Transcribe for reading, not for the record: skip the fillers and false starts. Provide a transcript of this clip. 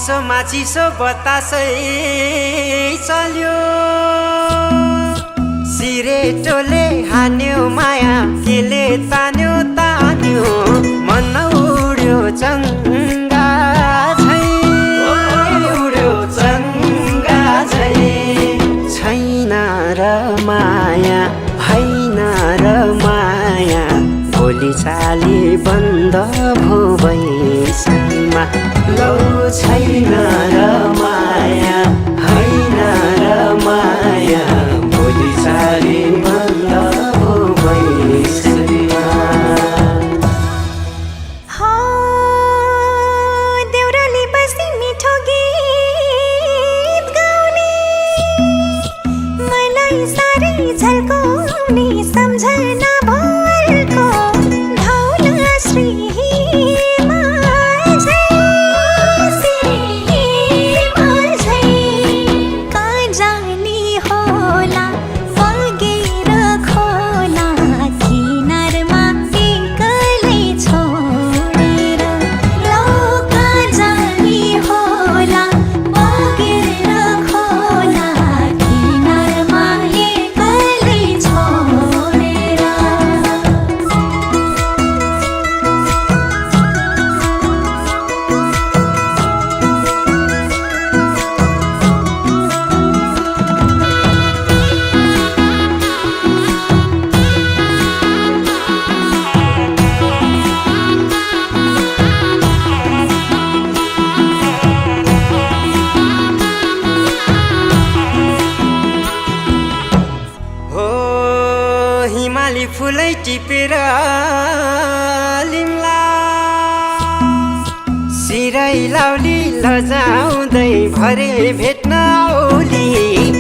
चिसो बतासै चल्यो सिरेटोले हान्यो माया केले तान्यो मन उड्यो चङ्गा झै उड्यो चङ्गा झै छैन र माया होइन र माया बोली चाली बन्द भो बैसमा लौ छैन र माया होइन र माया बोली चाली बन्द भो बैसमा देउराली बसी मिठो गीत गाउने मलाई साह्रै झल्काउने सम्झना भरको धौला श्री हिमाली फुलै टिपेर लिम्ला सिरै लाउली लजाउँदै भरे भेट्न औली